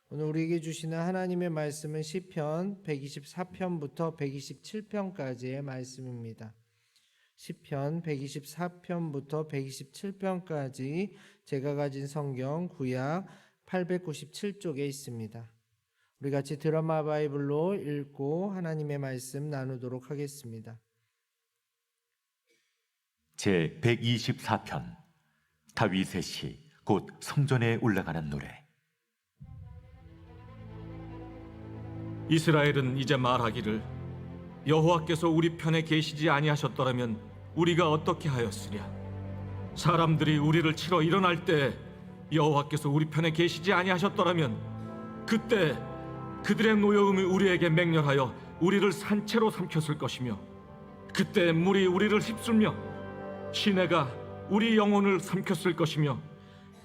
오늘 우리에게 주시는 하나님의 말씀은 시편 124편부터 127편까지의 말씀입니다. 시편 124편부터 127편까지 제가 가진 성경 구약 897쪽에 있습니다. 우리 같이 드라마 바이블로 읽고 하나님의 말씀 나누도록 하겠습니다. 제 124편 다윗의 시 곧 성전에 올라가는 노래. 이스라엘은 이제 말하기를 여호와께서 우리 편에 계시지 아니하셨더라면 우리가 어떻게 하였으랴. 사람들이 우리를 치러 일어날 때 여호와께서 우리 편에 계시지 아니하셨더라면 그때 그들의 노여움이 우리에게 맹렬하여 우리를 산채로 삼켰을 것이며 그때 물이 우리를 휩쓸며 시내가 우리 영혼을 삼켰을 것이며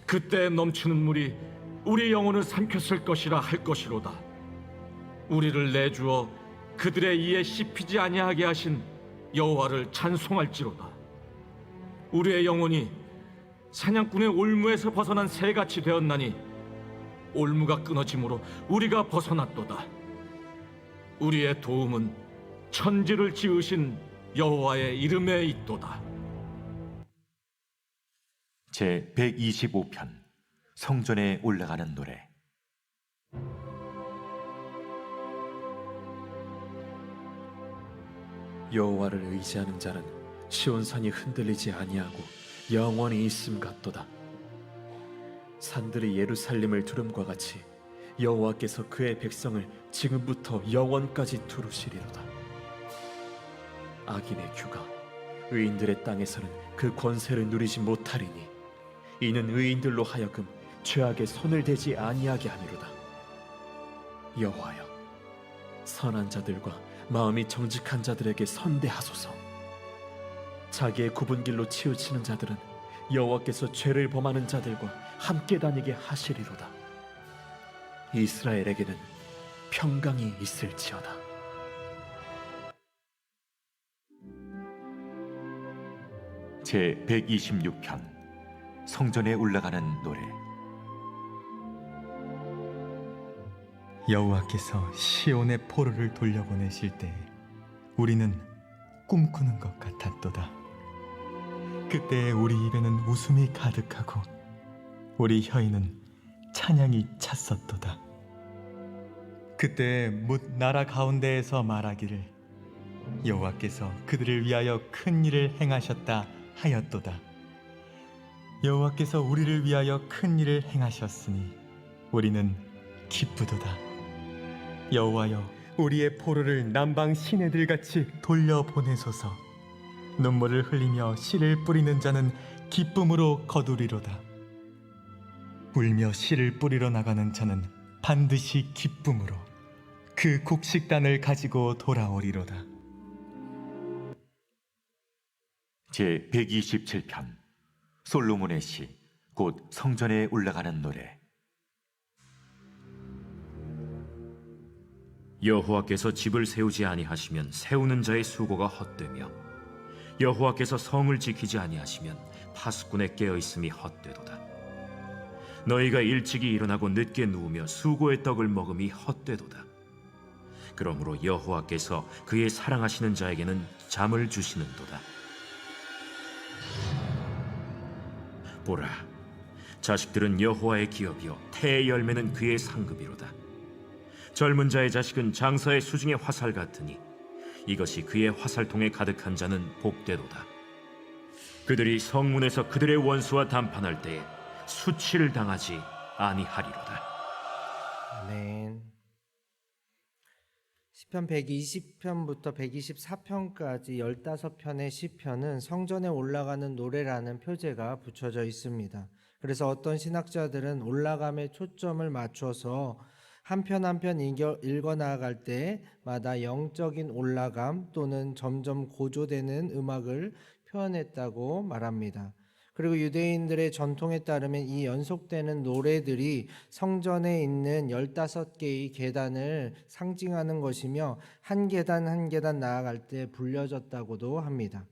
그때 넘치는 물이 우리 영혼을 삼켰을 것이라 할 것이로다. 우리를 내주어 그들의 이에 씹히지 아니하게 하신 여호와를 찬송할지로다. 우리의 영혼이 사냥꾼의 올무에서 벗어난 새같이 되었나니 올무가 끊어짐으로 우리가 벗어났도다. 우리의 도움은 천지를 지으신 여호와의 이름에 있도다. 제 125편 성전에 올라가는 노래. 여호와를 의지하는 자는 시온산이 흔들리지 아니하고 영원히 있음 같도다. 산들이 예루살렘을 두름과 같이 여호와께서 그의 백성을 지금부터 영원까지 두루시리로다. 악인의 규가 의인들의 땅에서는 그 권세를 누리지 못하리니 이는 의인들로 하여금 죄악에 손을 대지 아니하게 함이로다. 여호와여, 선한 자들과 마음이 정직한 자들에게 선대하소서. 자기의 굽은 길로 치우치는 자들은 여호와께서 죄를 범하는 자들과 함께 다니게 하시리로다. 이스라엘에게는 평강이 있을지어다. 제 126편 성전에 올라가는 노래. 여호와께서 시온의 포로를 돌려보내실 때 우리는 꿈꾸는 것 같았도다. 그때 우리 입에는 웃음이 가득하고 우리 혀에는 찬양이 찼었도다. 그때 뭇 나라 가운데에서 말하기를 여호와께서 그들을 위하여 큰 일을 행하셨다 하였도다. 여호와께서 우리를 위하여 큰 일을 행하셨으니 우리는 기쁘도다. 여호와여, 우리의 포로를 남방 시내들같이 돌려보내소서. 눈물을 흘리며 씨를 뿌리는 자는 기쁨으로 거두리로다. 울며 씨를 뿌리러 나가는 자는 반드시 기쁨으로 그 곡식단을 가지고 돌아오리로다. 제 127편 솔로몬의 시 곧 성전에 올라가는 노래. 여호와께서 집을 세우지 아니하시면 세우는 자의 수고가 헛되며 여호와께서 성을 지키지 아니하시면 파수꾼의 깨어있음이 헛되도다. 너희가 일찍이 일어나고 늦게 누우며 수고의 떡을 먹음이 헛되도다. 그러므로 여호와께서 그의 사랑하시는 자에게는 잠을 주시는도다. 보라, 자식들은 여호와의 기업이요 태의 열매는 그의 상급이로다. 젊은 자의 자식은 장사의 수중의 화살 같으니 이것이 그의 화살통에 가득한 자는 복되도다. 그들이 성문에서 그들의 원수와 담판할 때에 수치를 당하지 아니하리로다. 아멘. 시편 120편부터 124편까지 15편의 시편은 성전에 올라가는 노래라는 표제가 붙여져 있습니다. 그래서 어떤 신학자들은 올라감에 초점을 맞춰서 한 편 한 편 읽어 나아갈 때마다 영적인 올라감 또는 점점 고조되는 음악을 표현했다고 말합니다. 그리고 유대인들의 전통에 따르면 이 연속되는 노래들이 성전에 있는 15개의 계단을 상징하는 것이며 한 계단 한 계단 나아갈 때 불려졌다고도 합니다.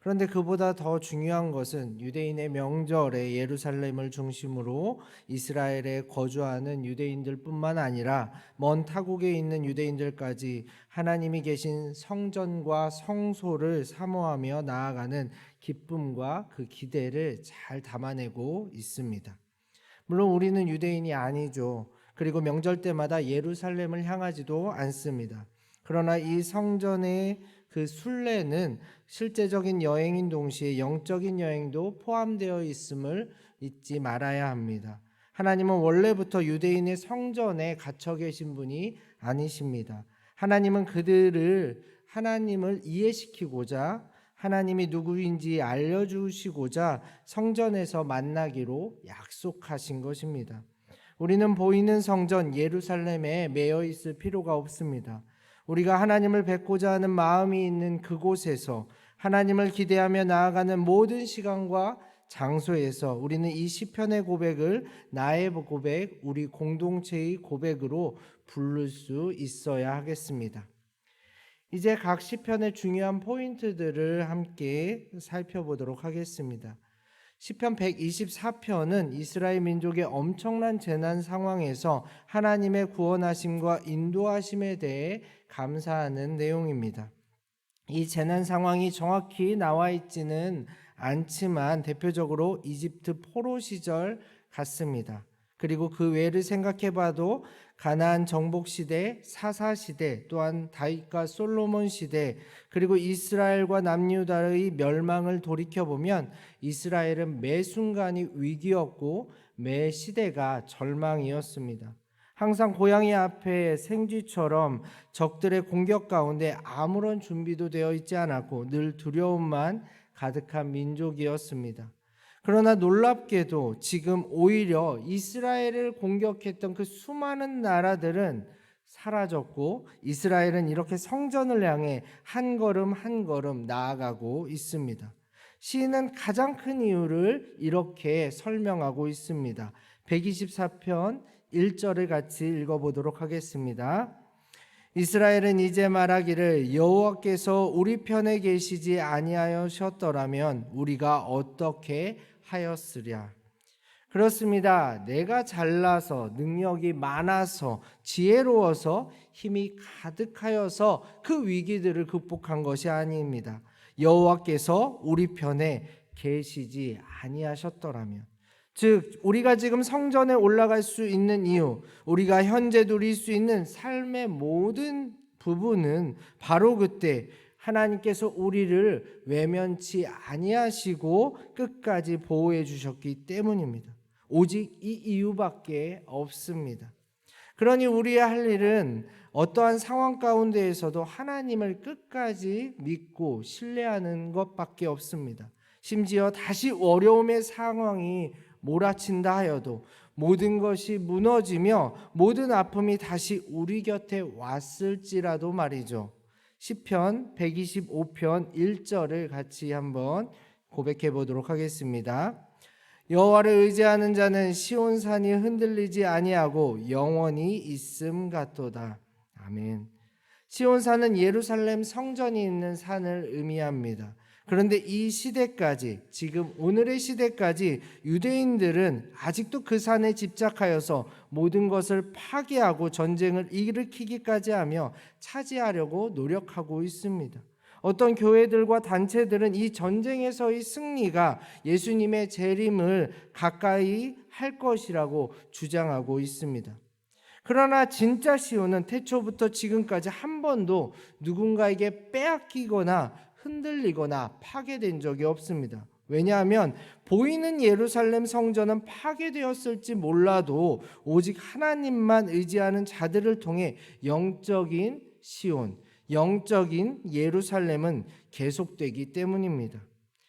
그런데 그보다 더 중요한 것은 유대인의 명절에 예루살렘을 중심으로 이스라엘에 거주하는 유대인들뿐만 아니라 먼 타국에 있는 유대인들까지 하나님이 계신 성전과 성소를 사모하며 나아가는 기쁨과 그 기대를 잘 담아내고 있습니다. 물론 우리는 유대인이 아니죠. 그리고 명절 때마다 예루살렘을 향하지도 않습니다. 그러나 이 성전의 그 순례는 실제적인 여행인 동시에 영적인 여행도 포함되어 있음을 잊지 말아야 합니다. 하나님은 원래부터 유대인의 성전에 갇혀 계신 분이 아니십니다. 하나님은 그들을 하나님을 이해시키고자 하나님이 누구인지 알려주시고자 성전에서 만나기로 약속하신 것입니다. 우리는 보이는 성전 예루살렘에 매여 있을 필요가 없습니다. 우리가 하나님을 뵙고자 하는 마음이 있는 그곳에서 하나님을 기대하며 나아가는 모든 시간과 장소에서 우리는 이 시편의 고백을 나의 고백, 우리 공동체의 고백으로 부를 수 있어야 하겠습니다. 이제 각 시편의 중요한 포인트들을 함께 살펴보도록 하겠습니다. 시편 124편은 이스라엘 민족의 엄청난 재난 상황에서 하나님의 구원하심과 인도하심에 대해 감사하는 내용입니다. 이 재난 상황이 정확히 나와 있지는 않지만 대표적으로 이집트 포로 시절 같습니다. 그리고 그 외를 생각해 봐도 가나안 정복 시대, 사사 시대, 또한 다윗과 솔로몬 시대, 그리고 이스라엘과 남유다의 멸망을 돌이켜 보면 이스라엘은 매 순간이 위기였고 매 시대가 절망이었습니다. 항상 고양이 앞에 생쥐처럼 적들의 공격 가운데 아무런 준비도 되어 있지 않았고 늘 두려움만 가득한 민족이었습니다. 그러나 놀랍게도 지금 오히려 이스라엘을 공격했던 그 수많은 나라들은 사라졌고 이스라엘은 이렇게 성전을 향해 한 걸음 한 걸음 나아가고 있습니다. 시인은 가장 큰 이유를 이렇게 설명하고 있습니다. 124편 1절을 같이 읽어보도록 하겠습니다. 이스라엘은 이제 말하기를 여호와께서 우리 편에 계시지 아니하셨더라면 우리가 어떻게 하였으랴. 그렇습니다. 내가 잘나서 능력이 많아서 지혜로워서 힘이 가득하여서 그 위기들을 극복한 것이 아닙니다. 여호와께서 우리 편에 계시지 아니하셨더라면, 즉 우리가 지금 성전에 올라갈 수 있는 이유, 우리가 현재 누릴 수 있는 삶의 모든 부분은 바로 그때 하나님께서 우리를 외면치 아니하시고 끝까지 보호해 주셨기 때문입니다. 오직 이 이유밖에 없습니다. 그러니 우리의 할 일은 어떠한 상황 가운데에서도 하나님을 끝까지 믿고 신뢰하는 것밖에 없습니다. 심지어 다시 어려움의 상황이 몰아친다 하여도 모든 것이 무너지며 모든 아픔이 다시 우리 곁에 왔을지라도 말이죠. 시편 125편 1절을 같이 한번 고백해 보도록 하겠습니다. 여호와를 의지하는 자는 시온산이 흔들리지 아니하고 영원히 있음 같도다. 아멘. 시온산은 예루살렘 성전이 있는 산을 의미합니다. 그런데 이 시대까지, 지금 오늘의 시대까지 유대인들은 아직도 그 산에 집착하여서 모든 것을 파괴하고 전쟁을 일으키기까지 하며 차지하려고 노력하고 있습니다. 어떤 교회들과 단체들은 이 전쟁에서의 승리가 예수님의 재림을 가까이 할 것이라고 주장하고 있습니다. 그러나 진짜 시온은 태초부터 지금까지 한 번도 누군가에게 빼앗기거나 흔들리거나 파괴된 적이 없습니다. 왜냐하면 보이는 예루살렘 성전은 파괴되었을지 몰라도 오직 하나님만 의지하는 자들을 통해 영적인 시온, 영적인 예루살렘은 계속되기 때문입니다.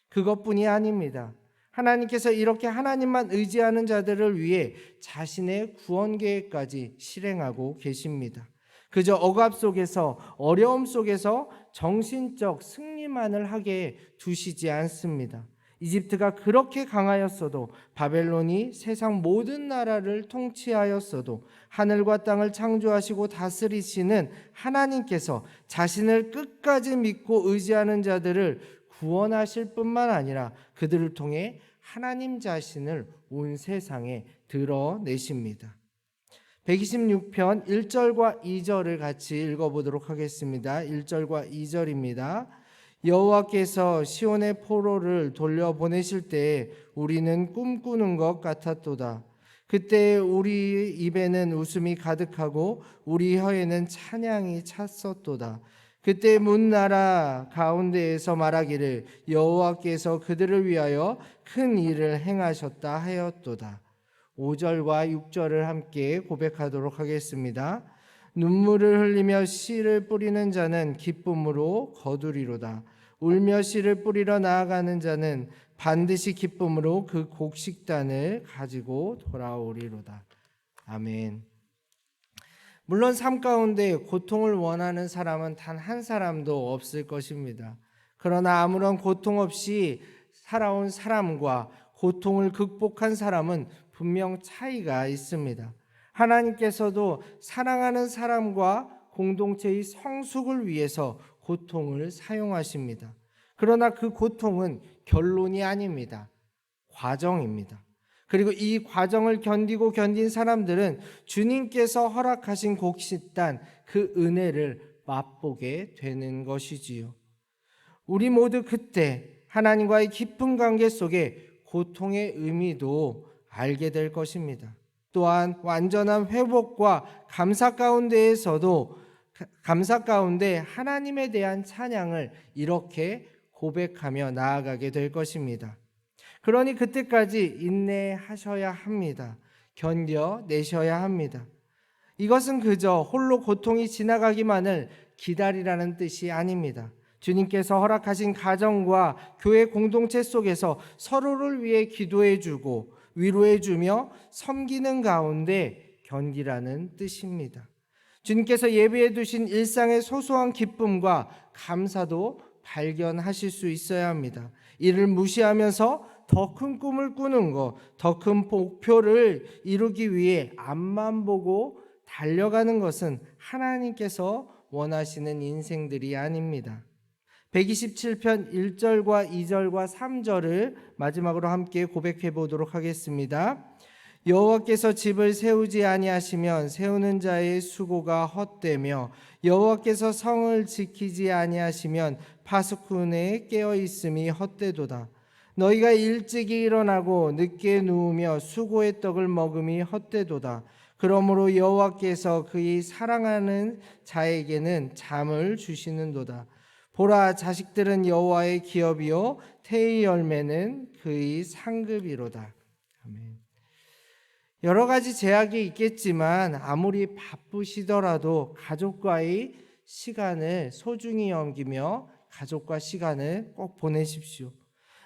그것뿐이 아닙니다. 하나님께서 이렇게 하나님만 의지하는 자들을 위해 자신의 구원 계획까지 실행하고 계십니다. 그저 억압 속에서, 어려움 속에서 정신적 승리만을 하게 두시지 않습니다. 이집트가 그렇게 강하였어도, 바벨론이 세상 모든 나라를 통치하였어도 하늘과 땅을 창조하시고 다스리시는 하나님께서 자신을 끝까지 믿고 의지하는 자들을 구원하실 뿐만 아니라 그들을 통해 하나님 자신을 온 세상에 드러내십니다. 126편 1절과 2절을 같이 읽어보도록 하겠습니다. 1절과 2절입니다. 여호와께서 시온의 포로를 돌려보내실 때 우리는 꿈꾸는 것 같았도다. 그때 우리 입에는 웃음이 가득하고 우리 혀에는 찬양이 찼었도다. 그때 문나라 가운데에서 말하기를 여호와께서 그들을 위하여 큰 일을 행하셨다 하였도다. 5절과 6절을 함께 고백하도록 하겠습니다. 눈물을 흘리며 씨를 뿌리는 자는 기쁨으로 거두리로다. 울며 씨를 뿌리러 나아가는 자는 반드시 기쁨으로 그 곡식단을 가지고 돌아오리로다. 아멘. 물론 삶 가운데 고통을 원하는 사람은 단 한 사람도 없을 것입니다. 그러나 아무런 고통 없이 살아온 사람과 고통을 극복한 사람은 분명 차이가 있습니다. 하나님께서도 사랑하는 사람과 공동체의 성숙을 위해서 고통을 사용하십니다. 그러나 그 고통은 결론이 아닙니다. 과정입니다. 그리고 이 과정을 견딘 사람들은 주님께서 허락하신 곡식단 그 은혜를 맛보게 되는 것이지요. 우리 모두 그때 하나님과의 깊은 관계 속에 고통의 의미도 알게 될 것입니다. 또한 완전한 회복과 감사 가운데 하나님에 대한 찬양을 이렇게 고백하며 나아가게 될 것입니다. 그러니 그때까지 인내하셔야 합니다. 견뎌내셔야 합니다. 이것은 그저 홀로 고통이 지나가기만을 기다리라는 뜻이 아닙니다. 주님께서 허락하신 가정과 교회 공동체 속에서 서로를 위해 기도해주고 위로해주며 섬기는 가운데 견디라는 뜻입니다. 주님께서 예비해 두신 일상의 소소한 기쁨과 감사도 발견하실 수 있어야 합니다. 이를 무시하면서 더 큰 꿈을 꾸는 것, 더 큰 목표를 이루기 위해 앞만 보고 달려가는 것은 하나님께서 원하시는 인생들이 아닙니다. 127편 1절과 2절과 3절을 마지막으로 함께 고백해 보도록 하겠습니다. 여호와께서 집을 세우지 아니하시면 세우는 자의 수고가 헛되며 여호와께서 성을 지키지 아니하시면 파수꾼의 깨어 있음이 헛되도다. 너희가 일찍이 일어나고 늦게 누우며 수고의 떡을 먹음이 헛되도다. 그러므로 여호와께서 그의 사랑하는 자에게는 잠을 주시는도다. 보라, 자식들은 여호와의 기업이요 태의 열매는 그의 상급이로다. 아멘. 여러 가지 제약이 있겠지만 아무리 바쁘시더라도 가족과의 시간을 소중히 여기며 가족과 시간을 꼭 보내십시오.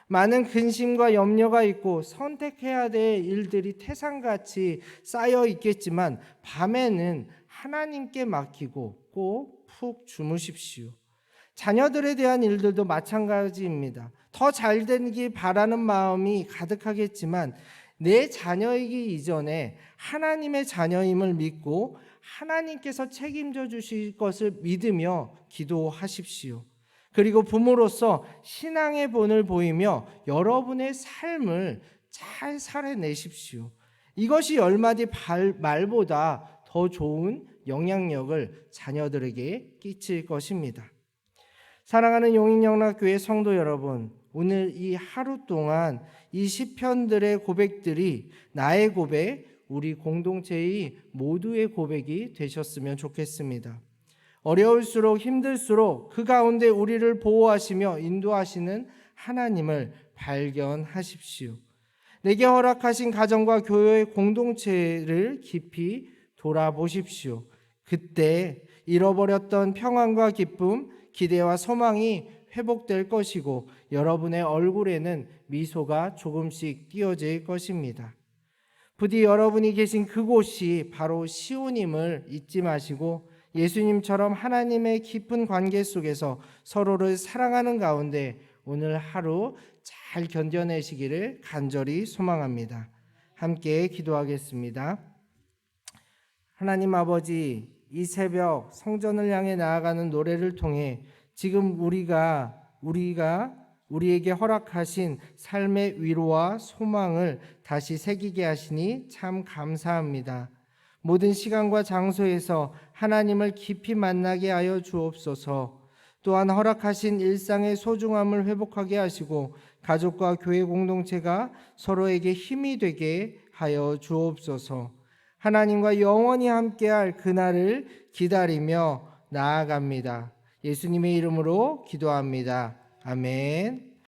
많은 근심과 염려가 있고 선택해야 될 일들이 태산같이 쌓여 있겠지만 밤에는 하나님께 맡기고 꼭 푹 주무십시오. 자녀들에 대한 일들도 마찬가지입니다. 더 잘되기 바라는 마음이 가득하겠지만 내 자녀이기 이전에 하나님의 자녀임을 믿고 하나님께서 책임져 주실 것을 믿으며 기도하십시오. 그리고 부모로서 신앙의 본을 보이며 여러분의 삶을 잘 살아내십시오. 이것이 열마디 말보다 더 좋은 영향력을 자녀들에게 끼칠 것입니다. 사랑하는 용인영락교회 성도 여러분, 오늘 이 하루 동안 이 시편들의 고백들이 나의 고백, 우리 공동체의 모두의 고백이 되셨으면 좋겠습니다. 어려울수록 힘들수록 그 가운데 우리를 보호하시며 인도하시는 하나님을 발견하십시오. 내게 허락하신 가정과 교회의 공동체를 깊이 돌아보십시오. 그때 잃어버렸던 평안과 기쁨, 기대와 소망이 회복될 것이고 여러분의 얼굴에는 미소가 조금씩 띄어질 것입니다. 부디 여러분이 계신 그곳이 바로 시온임을 잊지 마시고 예수님처럼 하나님의 깊은 관계 속에서 서로를 사랑하는 가운데 오늘 하루 잘 견뎌내시기를 간절히 소망합니다. 함께 기도하겠습니다. 하나님 아버지, 이 새벽 성전을 향해 나아가는 노래를 통해 지금 우리가 우리에게 허락하신 삶의 위로와 소망을 다시 새기게 하시니 참 감사합니다. 모든 시간과 장소에서 하나님을 깊이 만나게 하여 주옵소서. 또한 허락하신 일상의 소중함을 회복하게 하시고 가족과 교회 공동체가 서로에게 힘이 되게 하여 주옵소서. 하나님과 영원히 함께할 그날을 기다리며 나아갑니다. 예수님의 이름으로 기도합니다. 아멘.